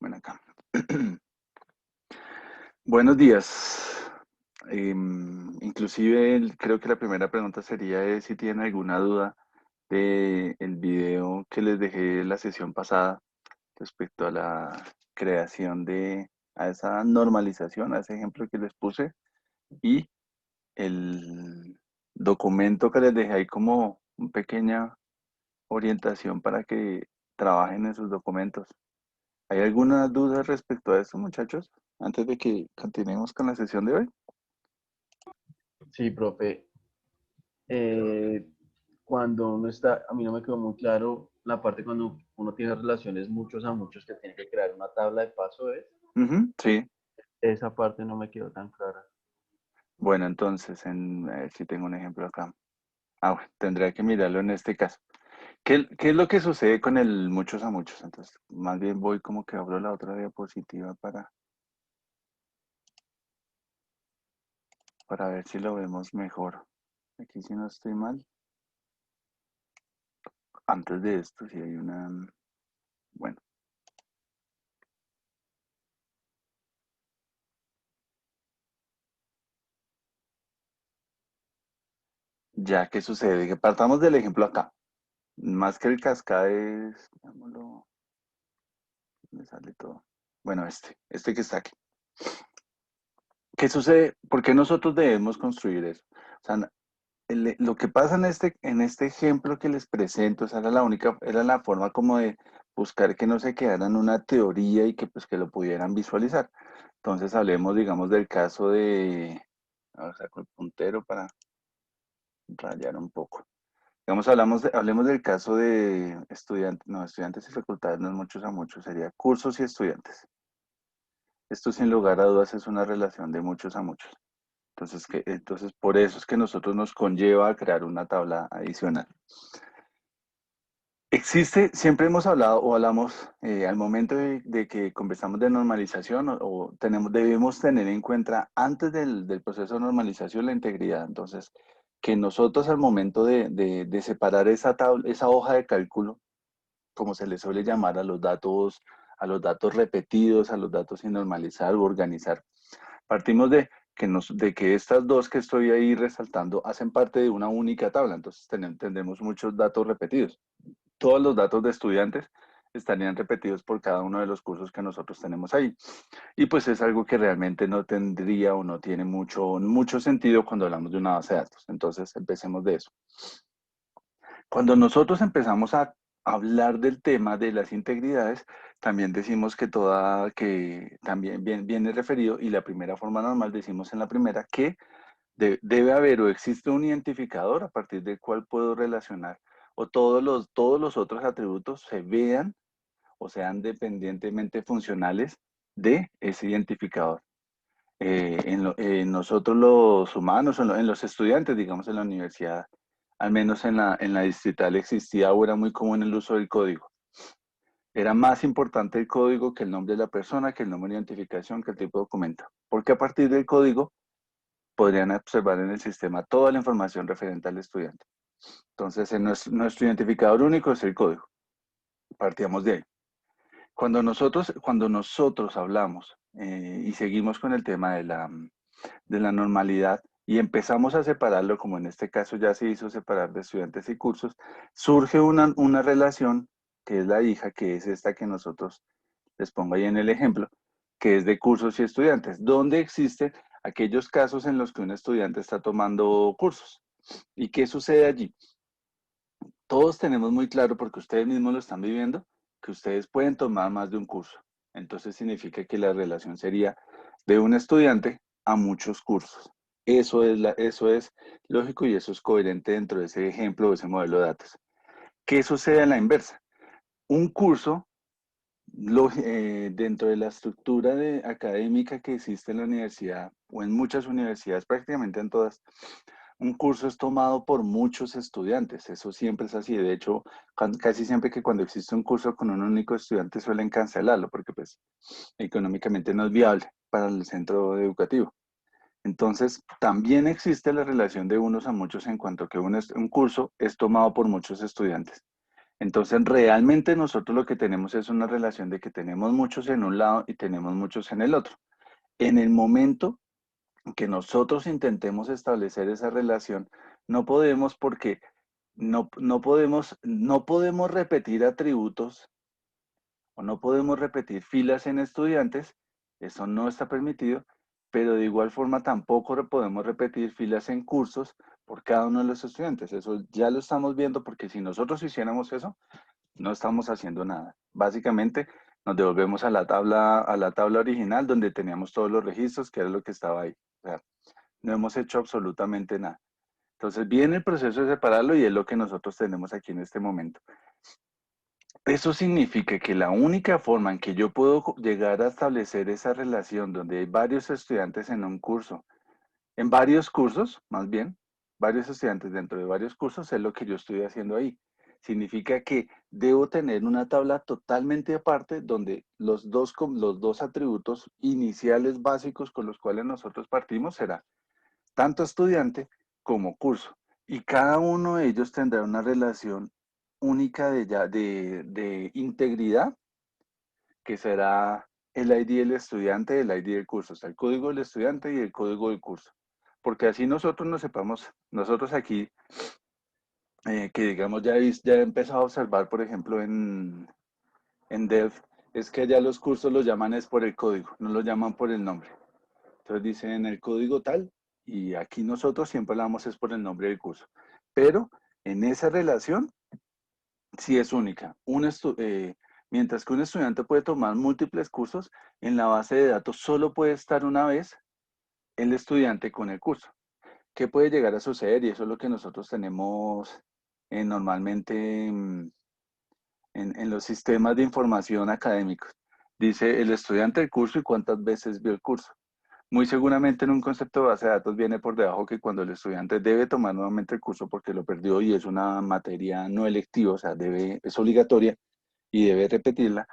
Ven acá. Buenos días. Inclusive creo que la primera pregunta sería si tienen alguna duda de el video que les dejé la sesión pasada respecto a la creación a esa normalización, a ese ejemplo que les puse y el documento que les dejé ahí como una pequeña orientación para que trabajen en sus documentos. ¿Hay alguna duda respecto a eso, muchachos? Antes de que continuemos con la sesión de hoy. Sí, profe. Eh, Cuando uno está, a mí no me quedó muy claro la parte cuando uno tiene relaciones muchos a muchos que tiene que crear una tabla de paso, ¿es? Ujú, sí. Esa parte no me quedó tan clara. Bueno, entonces, a ver si tengo un ejemplo acá. Bueno, tendría que mirarlo en este caso. ¿Qué es lo que sucede con el muchos a muchos? Entonces, más bien voy como que abro la otra diapositiva para ver si lo vemos mejor. Aquí si no estoy mal. Antes de esto, si hay una... Bueno, ya, ¿qué sucede? Que partamos del ejemplo acá. Más que el cascade es... Digámoslo, me sale todo. Bueno, este que está aquí. ¿Qué sucede? ¿Por qué nosotros debemos construir eso? O sea, lo que pasa en este ejemplo que les presento, esa era era la forma como de buscar que no se quedara en una teoría y que pues que lo pudieran visualizar. Entonces hablemos, digamos, del caso de, ahora saco el puntero para rayar un poco. Digamos, hablemos del caso de estudiantes, no, estudiantes y facultades, no es muchos a muchos, sería cursos y estudiantes. Esto sin lugar a dudas es una relación de muchos a muchos. Entonces, por eso es que nosotros nos conlleva a crear una tabla adicional. Siempre hemos hablado o hablamos al momento de que conversamos de normalización debemos tener en cuenta antes del proceso de normalización la integridad. Entonces, que nosotros al momento de separar esa hoja de cálculo, como se le suele llamar a los datos repetidos, a los datos sin normalizar o organizar, partimos de que estas dos que estoy ahí resaltando hacen parte de una única tabla. Entonces, tendremos muchos datos repetidos. Todos los datos de estudiantes estarían repetidos por cada uno de los cursos que nosotros tenemos ahí. Y pues es algo que realmente no tendría o no tiene mucho sentido cuando hablamos de una base de datos. Entonces, empecemos de eso. Cuando nosotros empezamos a hablar del tema de las integridades, también decimos que también viene referido, y la primera forma normal decimos en la primera que debe haber o existe un identificador a partir del cual puedo relacionar o todos los otros atributos se vean o sean dependientemente funcionales de ese identificador. En nosotros los humanos, en los estudiantes, digamos en la universidad, al menos en la distrital existía o era muy común el uso del código. Era más importante el código que el nombre de la persona, que el número de identificación, que el tipo de documento. Porque a partir del código podrían observar en el sistema toda la información referente al estudiante. Entonces, nuestro identificador único es el código. Partíamos de ahí. Cuando nosotros hablamos y seguimos con el tema de la normalidad y empezamos a separarlo, como en este caso ya se hizo separar de estudiantes y cursos, surge una relación que es la hija, que es esta que nosotros les pongo ahí en el ejemplo, que es de cursos y estudiantes, donde existen aquellos casos en los que un estudiante está tomando cursos. ¿Y qué sucede allí? Todos tenemos muy claro, porque ustedes mismos lo están viviendo, que ustedes pueden tomar más de un curso. Entonces significa que la relación sería de un estudiante a muchos cursos. Eso es lógico y eso es coherente dentro de ese ejemplo, de ese modelo de datos. ¿Qué sucede a la inversa? Un curso, dentro de la estructura académica que existe en la universidad o en muchas universidades, prácticamente en todas, un curso es tomado por muchos estudiantes. Eso siempre es así. De hecho, casi siempre que cuando existe un curso con un único estudiante suelen cancelarlo porque pues económicamente no es viable para el centro educativo. Entonces, también existe la relación de unos a muchos en cuanto que un curso es tomado por muchos estudiantes. Entonces, realmente nosotros lo que tenemos es una relación de que tenemos muchos en un lado y tenemos muchos en el otro. En el momento que nosotros intentemos establecer esa relación, no podemos porque no podemos repetir atributos o no podemos repetir filas en estudiantes, eso no está permitido, pero de igual forma tampoco podemos repetir filas en cursos por cada uno de los estudiantes. Eso ya lo estamos viendo porque si nosotros hiciéramos eso, no estamos haciendo nada. Básicamente nos devolvemos a la tabla original donde teníamos todos los registros, que era lo que estaba ahí. O sea, no hemos hecho absolutamente nada. Entonces viene el proceso de separarlo y es lo que nosotros tenemos aquí en este momento. Eso significa que la única forma en que yo puedo llegar a establecer esa relación donde hay varios estudiantes en un curso, en varios cursos, más bien, varios estudiantes dentro de varios cursos, es lo que yo estoy haciendo ahí. Significa que debo tener una tabla totalmente aparte donde los dos atributos iniciales básicos con los cuales nosotros partimos será tanto estudiante como curso. Y cada uno de ellos tendrá una relación única de integridad, que será el ID del estudiante y el ID del curso. O sea, el código del estudiante y el código del curso. Porque así nosotros nos sepamos, nosotros aquí, que digamos ya he empezado a observar, por ejemplo, en Dev, es que ya los cursos los llaman es por el código, no lo llaman por el nombre. Entonces dicen el código tal, y aquí nosotros siempre hablamos es por el nombre del curso. Pero en esa relación sí es única. Mientras que un estudiante puede tomar múltiples cursos, en la base de datos solo puede estar una vez el estudiante con el curso. ¿Qué puede llegar a suceder? Y eso es lo que nosotros tenemos normalmente en los sistemas de información académicos. Dice el estudiante del curso y cuántas veces vio el curso. Muy seguramente en un concepto de base de datos viene por debajo que cuando el estudiante debe tomar nuevamente el curso porque lo perdió y es una materia no electiva, o sea, es obligatoria y debe repetirla,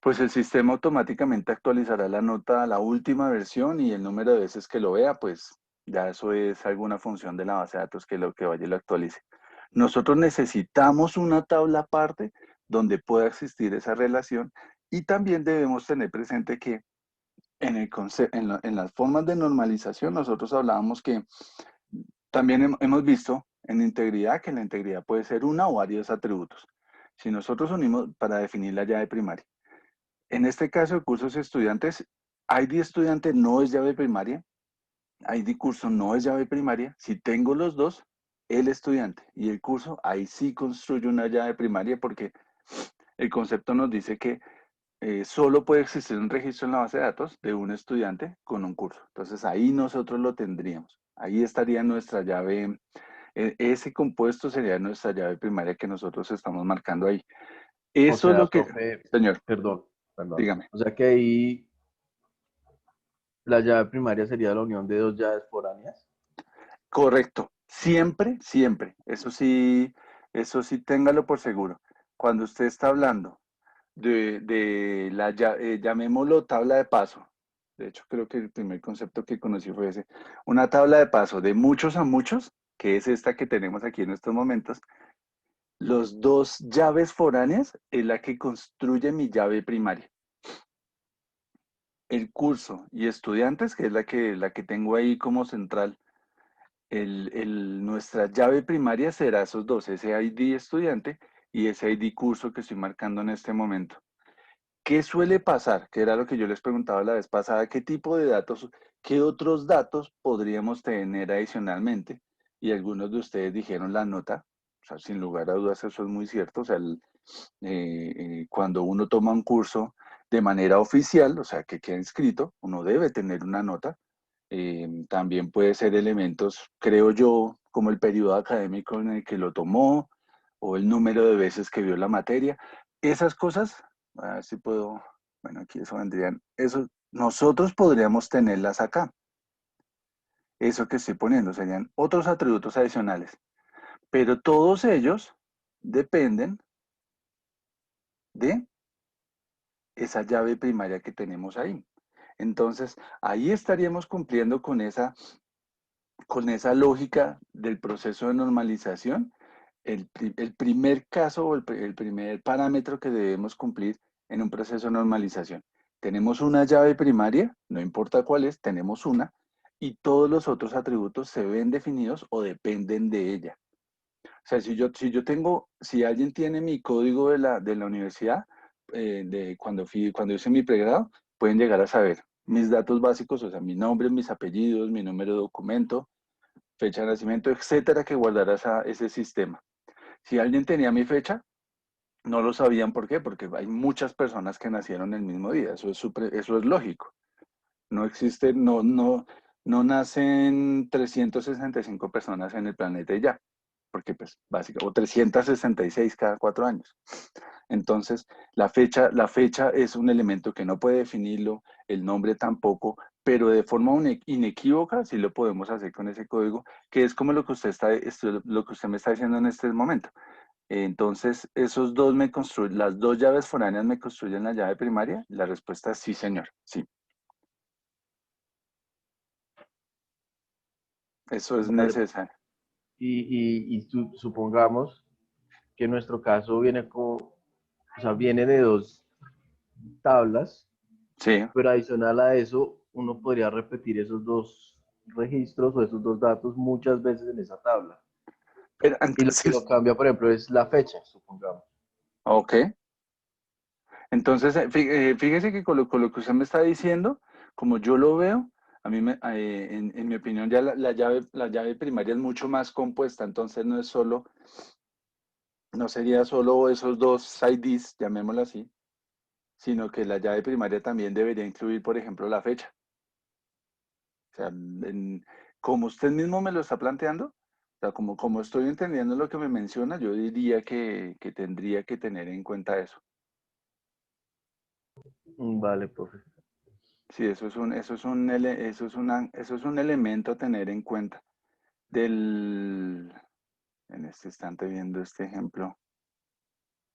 pues el sistema automáticamente actualizará la nota a la última versión y el número de veces que lo vea, pues ya eso es alguna función de la base de datos que lo que vaya y lo actualice. Nosotros necesitamos una tabla aparte donde pueda existir esa relación y también debemos tener presente que en las formas de normalización, nosotros hablábamos que también hemos visto en integridad que la integridad puede ser una o varios atributos. Si nosotros unimos para definir la llave primaria, en este caso de cursos estudiantes, ID estudiante no es llave primaria, ID curso no es llave primaria. Si tengo los dos, el estudiante y el curso, ahí sí construyo una llave primaria porque el concepto nos dice que solo puede existir un registro en la base de datos de un estudiante con un curso. Entonces ahí nosotros lo tendríamos. Ahí estaría nuestra llave, ese compuesto sería nuestra llave primaria que nosotros estamos marcando ahí. O Eso es sea, lo que, profe, señor, perdón. dígame. O sea que ahí la llave primaria sería la unión de dos llaves foráneas. Correcto. Siempre, siempre. Eso sí, téngalo por seguro. Cuando usted está hablando llamémoslo tabla de paso. De hecho, creo que el primer concepto que conocí fue ese. Una tabla de paso de muchos a muchos, que es esta que tenemos aquí en estos momentos. Los dos llaves foráneas es la que construye mi llave primaria. El curso y estudiantes, que es la que tengo ahí como central. Nuestra llave primaria será esos dos, ese ID estudiante y ese ID curso que estoy marcando en este momento. ¿Qué suele pasar? Que era lo que yo les preguntaba la vez pasada, ¿qué tipo de datos, qué otros datos podríamos tener adicionalmente? Y algunos de ustedes dijeron la nota, o sea, sin lugar a dudas eso es muy cierto, o sea, cuando uno toma un curso de manera oficial, o sea, que queda inscrito, uno debe tener una nota. También puede ser elementos, creo yo, como el periodo académico en el que lo tomó o el número de veces que vio la materia. Esas cosas, a ver si puedo, bueno, aquí eso vendrían, eso, nosotros podríamos tenerlas acá. Eso que estoy poniendo serían otros atributos adicionales, pero todos ellos dependen de esa llave primaria que tenemos ahí. Entonces, ahí estaríamos cumpliendo con esa lógica del proceso de normalización el primer caso o el primer parámetro que debemos cumplir en un proceso de normalización. Tenemos una llave primaria, no importa cuál es, tenemos una, y todos los otros atributos se ven definidos o dependen de ella. O sea, si alguien tiene mi código de la universidad, cuando hice mi pregrado, pueden llegar a saber mis datos básicos, o sea, mi nombre, mis apellidos, mi número de documento, fecha de nacimiento, etcétera, que guardará ese sistema. Si alguien tenía mi fecha, no lo sabían. ¿Por qué? Porque hay muchas personas que nacieron el mismo día. Eso es lógico. No existe, no nacen 365 personas en el planeta y ya, porque pues básicamente, o 366 cada 4 años. Entonces, la fecha es un elemento que no puede definirlo, el nombre tampoco, pero de forma inequívoca sí lo podemos hacer con ese código, que es como lo que usted me está diciendo en este momento. Entonces, las dos llaves foráneas me construyen la llave primaria. La respuesta es sí, señor. Sí, eso es Vale. necesario. Supongamos que nuestro caso viene o sea, viene de dos tablas, Sí, pero adicional a eso, uno podría repetir esos dos registros o esos dos datos muchas veces en esa tabla. pero Y lo que entonces, lo cambia, por ejemplo, es la fecha, supongamos. ok. Entonces, fíjese que con lo que usted me está diciendo, como yo lo veo, en mi opinión, ya la llave primaria es mucho más compuesta. Entonces, no sería solo esos dos IDs, llamémoslo así, sino que la llave primaria también debería incluir, por ejemplo, la fecha. O sea, como usted mismo me lo está planteando, o sea, como estoy entendiendo lo que me menciona, yo diría que tendría que tener en cuenta eso. Vale, profe. Sí, eso es un elemento a tener en cuenta. En este instante viendo este ejemplo,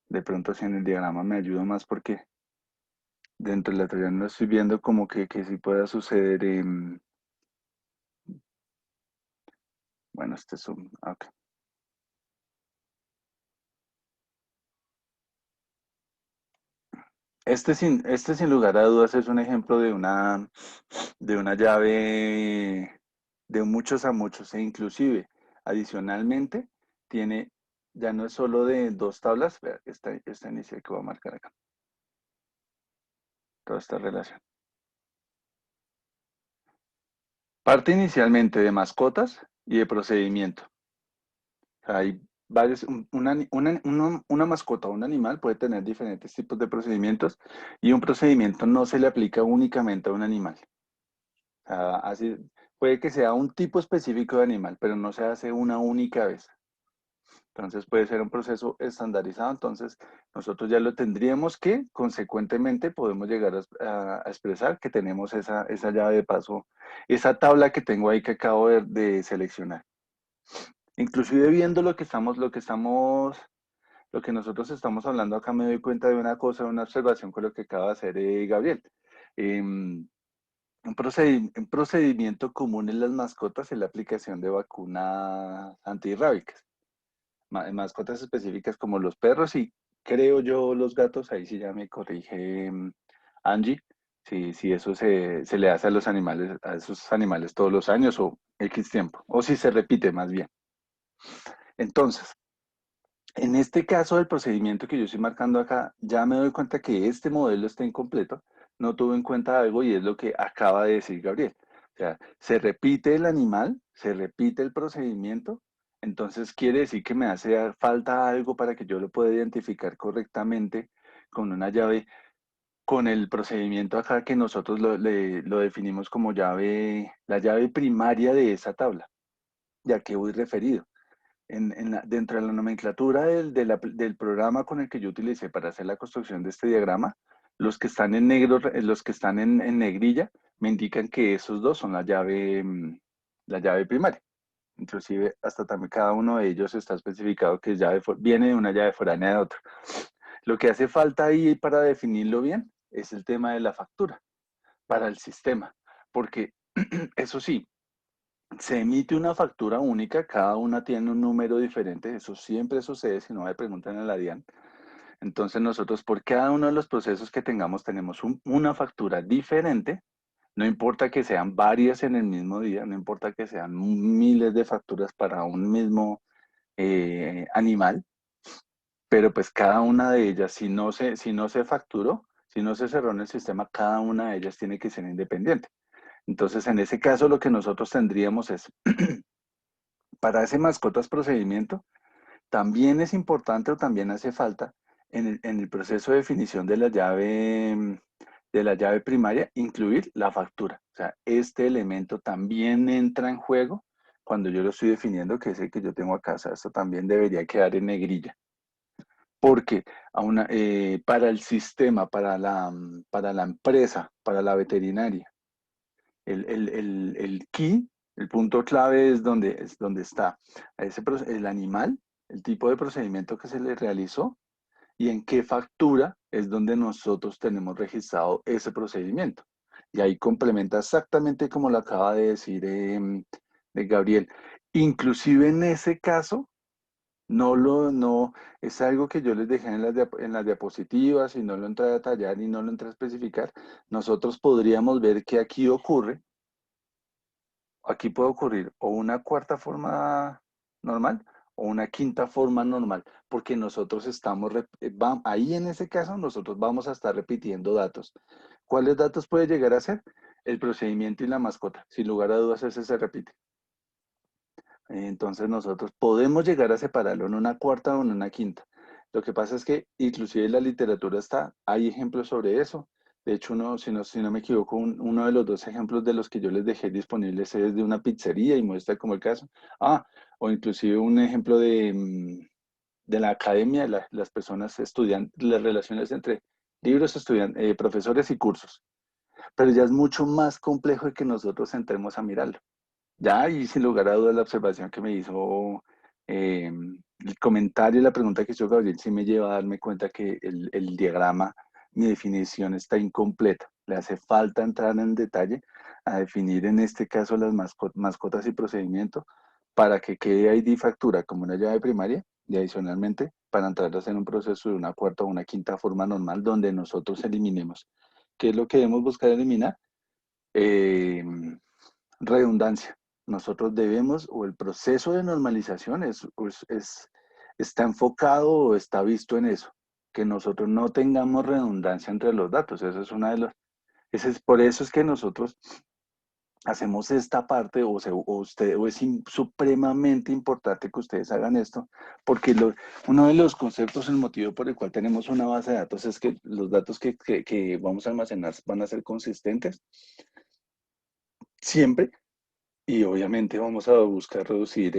de pronto si en el diagrama me ayuda más porque dentro de la teoría no estoy viendo como que sí pueda suceder. Bueno, este es un... ok. Este sin lugar a dudas es un ejemplo de una llave de muchos a muchos e inclusive adicionalmente tiene, ya no es solo de dos tablas, vea, esta inicial que voy a marcar acá, toda esta relación. Parte inicialmente de mascotas y de procedimiento. O sea, hay varios, una mascota o un animal puede tener diferentes tipos de procedimientos y un procedimiento no se le aplica únicamente a un animal. Así, puede que sea un tipo específico de animal, pero no se hace una única vez. Entonces puede ser un proceso estandarizado. Entonces nosotros ya lo tendríamos que, consecuentemente, podemos llegar a expresar que tenemos esa llave de paso, esa tabla que tengo ahí que acabo de seleccionar. Inclusive viendo lo que nosotros estamos hablando acá, me doy cuenta de una cosa, una observación con lo que acaba de hacer Gabriel. Em, un procedimiento común en las mascotas es la aplicación de vacunas antirrábicas. Mascotas específicas como los perros y creo yo los gatos, ahí sí ya me corrige Angie, si eso se le hace a los animales, a esos animales todos los años o X tiempo, o si se repite más bien. Entonces, en este caso del procedimiento que yo estoy marcando acá, ya me doy cuenta que este modelo está incompleto, no tuvo en cuenta algo y es lo que acaba de decir Gabriel. O sea, se repite el animal, se repite el procedimiento, entonces quiere decir que me hace falta algo para que yo lo pueda identificar correctamente con una llave, con el procedimiento acá que nosotros lo definimos como la llave primaria de esa tabla, ya que voy referido dentro de la nomenclatura del programa con el que yo utilicé para hacer la construcción de este diagrama, los que están en negro, los que están en negrilla, me indican que esos dos son la llave primaria. Inclusive hasta también cada uno de ellos está especificado que viene de una llave foránea de otra. Lo que hace falta ahí para definirlo bien es el tema de la factura para el sistema, porque eso sí, Se emite una factura única, cada una tiene un número diferente, eso siempre sucede, si no me preguntan en la DIAN. Entonces nosotros por cada uno de los procesos que tengamos tenemos una factura diferente, no importa que sean varias en el mismo día, no importa que sean miles de facturas para un mismo animal, pero pues cada una de ellas, si no se facturó, si no se cerró en el sistema, cada una de ellas tiene que ser independiente. Entonces, en ese caso, lo que nosotros tendríamos es, para ese mascotas procedimiento, también es importante o también hace falta en el proceso de definición de la llave primaria, incluir la factura. O sea, este elemento también entra en juego cuando yo lo estoy definiendo, que es el que yo tengo acá. O sea, esto también debería quedar en negrilla. Porque para el sistema, para la empresa, para la veterinaria, el key, el punto clave es donde está el animal, el tipo de procedimiento que se le realizó y en qué factura es donde nosotros tenemos registrado ese procedimiento. Y ahí complementa exactamente como lo acaba de decir Gabriel. Inclusive en ese caso, no, es algo que yo les dejé en las diapositivas y no lo entré a detallar y no lo entré a especificar. Nosotros podríamos ver que aquí puede ocurrir o una cuarta forma normal o una quinta forma normal, porque nosotros ahí en ese caso nosotros vamos a estar repitiendo datos. ¿Cuáles datos puede llegar a ser? El procedimiento y la mascota. Sin lugar a dudas, ese se repite. Entonces nosotros podemos llegar a separarlo en una cuarta o en una quinta. Lo que pasa es que inclusive en la literatura hay ejemplos sobre eso. De hecho, si no me equivoco, uno de los dos ejemplos de los que yo les dejé disponibles es de una pizzería y muestra como el caso. O inclusive un ejemplo de la academia, las personas estudian las relaciones entre libros, profesores y cursos. Pero ya es mucho más complejo de que nosotros entremos a mirarlo. Ya, y sin lugar a dudas, la observación que me hizo, el comentario y la pregunta que hizo Gabriel, sí me lleva a darme cuenta que el diagrama, mi definición está incompleta. Le hace falta entrar en detalle a definir en este caso las mascotas y procedimiento para que quede ID factura como una llave primaria y adicionalmente para entrar a hacer un proceso de una cuarta o una quinta forma normal donde nosotros eliminemos. ¿Qué es lo que debemos buscar eliminar? Eh, redundancia. Nosotros debemos, o el proceso de normalización está enfocado o está visto en eso, que nosotros no tengamos redundancia entre los datos. Eso es una de las, por eso es que nosotros hacemos esta parte, o es supremamente importante que ustedes hagan esto, porque uno de los conceptos, el motivo por el cual tenemos una base de datos es que los datos que vamos a almacenar van a ser consistentes siempre. Y obviamente vamos a buscar reducir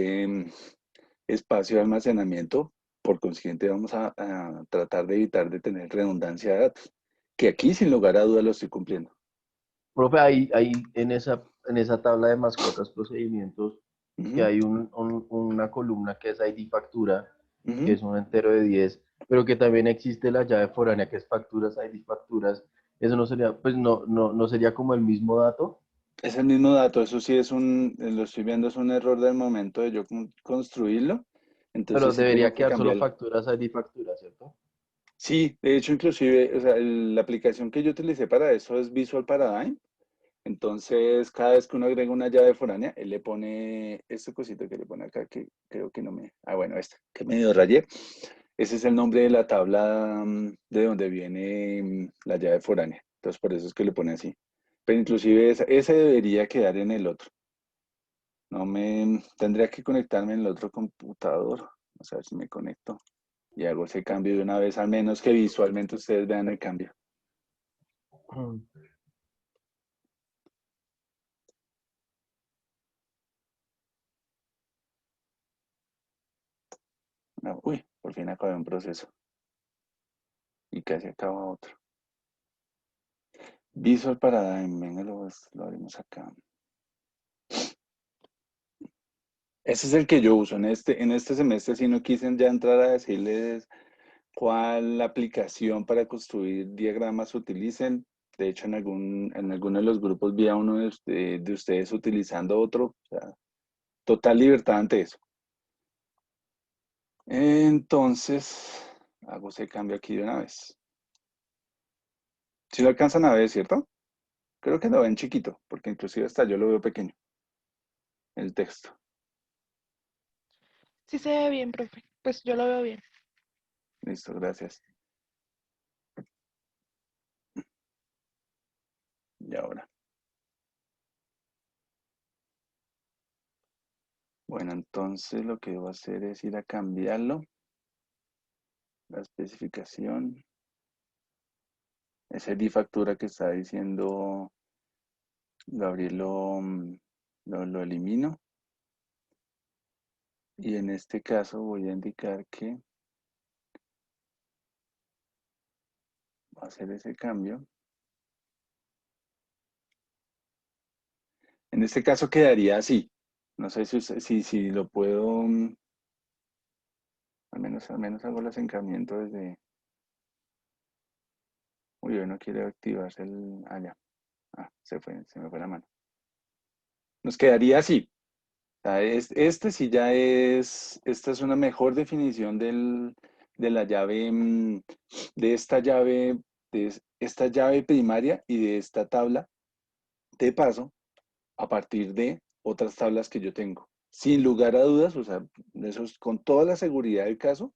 espacio de almacenamiento. Por consiguiente, vamos a tratar de evitar de tener redundancia de datos. Que aquí, sin lugar a dudas, lo estoy cumpliendo. Profe, ahí en esa tabla de mascotas procedimientos, que Ujú, hay una columna que es ID factura, que ujú. es un entero de 10, pero que también existe la llave foránea, que es facturas, ID facturas. Eso no sería, pues no sería como el mismo dato, Es el mismo dato. Eso sí lo estoy viendo, es un error del momento de yo construirlo. pero Entonces sí tengo debería que quedar solo cambiarlo. facturas, ID facturas, ¿cierto? Sí, de hecho, inclusive, o sea, la aplicación que yo utilicé para eso es Visual Paradigm. Entonces, cada vez que uno agrega una llave foránea, él le pone este cosito que le pone acá, que creo que no me... Ah, bueno, esta, que medio rayé. Ese es el nombre de la tabla de donde viene la llave foránea. Entonces, por eso es que le pone así. Pero inclusive ese debería quedar en el otro. No me... Tendría que conectarme en el otro computador. Vamos a ver si me conecto. Y hago ese cambio de una vez, al menos que visualmente ustedes vean el cambio. No, uy, por fin acabé un proceso. Y casi acaba otro. Visual Paradigm, venga, lo abrimos acá. Ese es el que yo uso en este semestre, si no quise ya entrar a decirles cuál aplicación para construir diagramas utilicen. De hecho, en alguno de los grupos vi a uno de ustedes utilizando otro. O sea, Total libertad ante eso. Entonces, hago ese cambio aquí de una vez. Si lo alcanzan a ver, ¿cierto? Creo que lo ven chiquito, porque inclusive hasta yo lo veo pequeño, el texto. Sí se ve bien, profe. Pues yo lo veo bien. Listo, gracias. Y ahora. Bueno, entonces lo que debo hacer es ir a cambiarlo. La especificación. Ese ID factura que está diciendo Gabriel lo elimino. Y en este caso voy a indicar que va a hacer ese cambio. En este caso quedaría así. No sé si lo puedo, al menos hago el acercamiento desde. Uy, hoy no quiere activarse el. Ah, ya. Ah, se me fue la mano. Nos quedaría así. O sea, este sí ya es. Esta es una mejor definición de la llave, de esta llave, esta llave primaria y de esta tabla de paso a partir de otras tablas que yo tengo. Sin lugar a dudas, o sea, eso es con toda la seguridad del caso,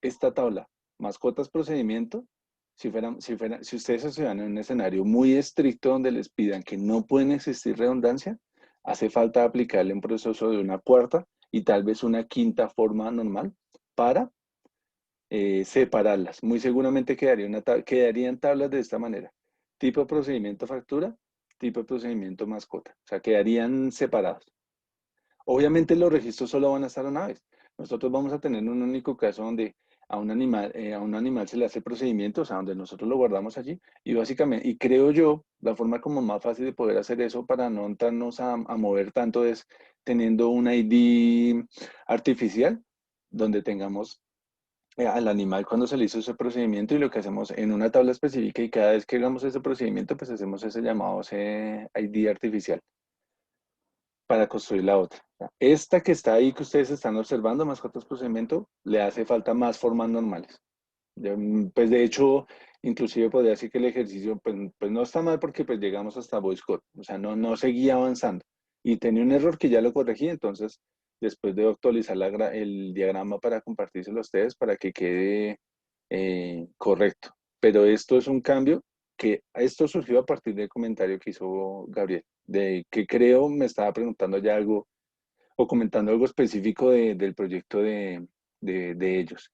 esta tabla, mascotas procedimiento, si ustedes estuvieran en un escenario muy estricto donde les pidan que no pueden existir redundancia, hace falta aplicarle un proceso de una cuarta y tal vez una quinta forma normal para separarlas. Muy seguramente quedarían tablas de esta manera. Tipo de procedimiento factura, tipo de procedimiento mascota. O sea, quedarían separados. Obviamente los registros solo van a estar una vez. Nosotros vamos a tener un único caso donde a un animal se le hace procedimiento, o sea, donde nosotros lo guardamos allí y básicamente, y creo yo, la forma como más fácil de poder hacer eso para no entrarnos a mover tanto es teniendo un ID artificial donde tengamos al animal cuando se le hizo ese procedimiento y lo que hacemos en una tabla específica y cada vez que hagamos ese procedimiento, pues hacemos ese llamado, ese ID artificial para construir la otra. Esta que está ahí que ustedes están observando, mascotas procedimiento, le hace falta más formas normales. Pues de hecho, inclusive podría decir que el ejercicio pues no está mal porque pues llegamos hasta voice code, o sea, no seguía avanzando. Y tenía un error que ya lo corregí, entonces después de actualizar el diagrama para compartírselo a ustedes para que quede correcto. Pero esto es un cambio que esto surgió a partir del comentario que hizo Gabriel, de que creo me estaba preguntando ya algo o comentando algo específico del proyecto de ellos.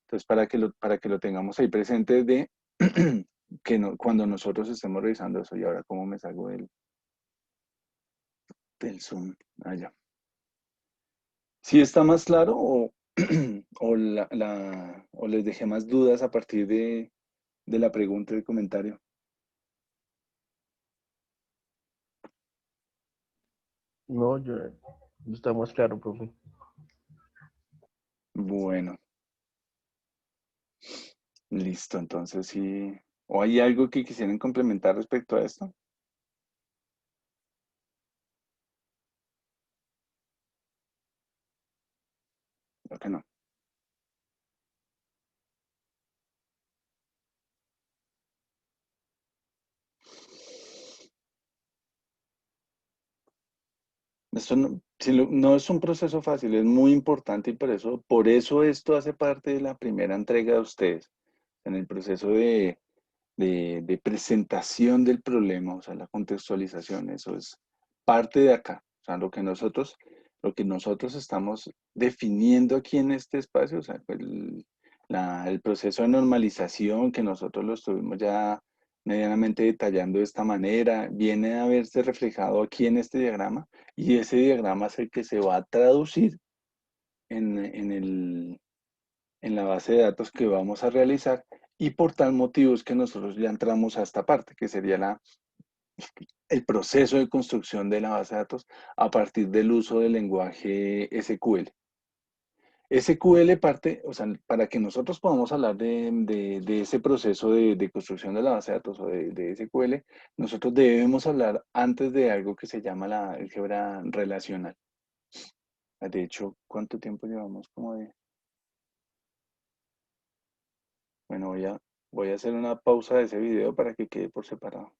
Entonces, para que lo tengamos ahí presente de que no, cuando nosotros estemos revisando eso, y ahora cómo me salgo del Zoom allá. ¿Sí está más claro o les dejé más dudas a partir de la pregunta y del comentario? No, no está más claro, profe. Bueno, listo. Entonces, sí. ¿O hay algo que quisieran complementar respecto a esto? Creo que no. Esto no, no es un proceso fácil, es muy importante y por eso esto hace parte de la primera entrega de ustedes, en el proceso de presentación del problema, o sea, la contextualización, eso es parte de acá. O sea, lo que nosotros estamos definiendo aquí en este espacio, o sea, el proceso de normalización que nosotros lo estuvimos ya medianamente detallando de esta manera, viene a verse reflejado aquí en este diagrama y ese diagrama es el que se va a traducir en la base de datos que vamos a realizar y por tal motivo es que nosotros ya entramos a esta parte, que sería el proceso de construcción de la base de datos a partir del uso del lenguaje SQL. SQL parte, o sea, para que nosotros podamos hablar de ese proceso de construcción de la base de datos o de SQL, nosotros debemos hablar antes de algo que se llama la álgebra relacional. De hecho, ¿cuánto tiempo llevamos? Como de... Bueno, voy a hacer una pausa de ese video para que quede por separado.